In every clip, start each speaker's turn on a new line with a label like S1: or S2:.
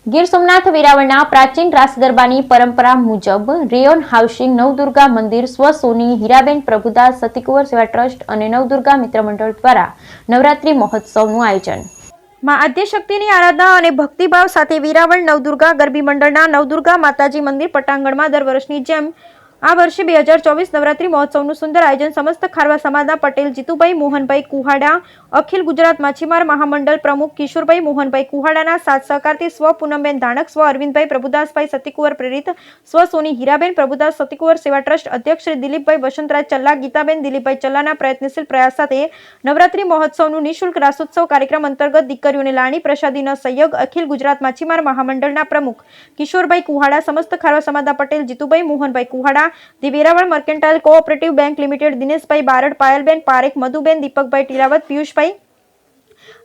S1: ગીર સોમનાથ વેરાવળના પ્રાચીન રાસ ગરબાની પરંપરા મુજબ રેયોન હાઉસિંગ નવદુર્ગા મંદિર સ્વસોની હીરાબેન પ્રભુદાસ સતીકુંવર સેવા ટ્રસ્ટ અને નવદુર્ગા મિત્ર મંડળ દ્વારા નવરાત્રી મહોત્સવનું આયોજન। માં આદ્યશક્તિની આરાધના અને ભક્તિભાવ સાથે વેરાવળ નવદુર્ગા ગરબી મંડળના નવદુર્ગા માતાજી મંદિર પટાંગણમાં દર વર્ષની જેમ આ વર્ષે 2024 નવરાત્રી મહોત્સવનું સુંદર આયોજન સમસ્ત ખારવા સમાજના પટેલ જીતુભાઈ મોહનભાઈ કુહાડા, અખિલ ગુજરાત માછીમાર મહામંડળ પ્રમુખ કિશોરભાઈ મોહનભાઈ કુહાડાના સાથ સહકારથી સ્વ પૂનમબેન ધાણક, સ્વ અરવિંદભાઈ પ્રભુદાસભાઈ સતીકુંવર પ્રેરિત, સ્વ સોની હીરાબેન પ્રભુદાસ સતીકુંવર સેવા ટ્રસ્ટ અધ્યક્ષ શ્રી દિલીપભાઈ વસંતરાજ ચલ્લા, ગીતાબેન દિલીપભાઈ ચલ્લાના પ્રયત્નશીલ પ્રયાસ સાથે નવરાત્રી મહોત્સવનું નિઃશુલ્ક રાસોત્સવ કાર્યક્રમ અંતર્ગત દીકરીઓને લાણી પ્રસાદીનો સહયોગ અખિલ ગુજરાત માછીમાર મહામંડળના પ્રમુખ કિશોરભાઈ કુહાડા, સમસ્ત ખારવા સમાજના Patel Jitubhai Mohanbhai Kuhada, the Veraval mercantile cooperative bank limited, Dineshbhai Barad, Payalben Parekh, Madhuben, Deepakbhai Tilavat, Piyushbhai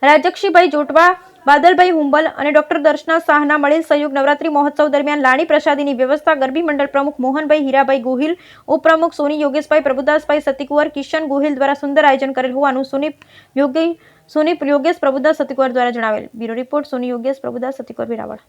S1: Rajakshibhai Jotva, Badalbhai Humbal અને ડોક્ટર દર્શના શાહના મળેલ સહયોગ નવરાત્રી મહોત્સવ દરમિયાન લાણી પ્રસાદીની વ્યવસ્થા ગરબી મંડળ પ્રમુખ મોહનભાઈ હીરાભાઈ ગોહિલ, ઉપપ્રમુખ સોની યોગેશભાઈ પ્રભુદાસભાઈ સતીકુંવર, કિશન ગોહિલ દ્વારા સુંદર આયોજન કરેલ હોવાનું સોની યોગેશ પ્રભુદાસ સતીકુંવર દ્વારા જણાવેલ। બ્યુરો રિપોર્ટ, સોની યોગેશ પ્રભુદાસ સતીકુંવર, વેરાવળ।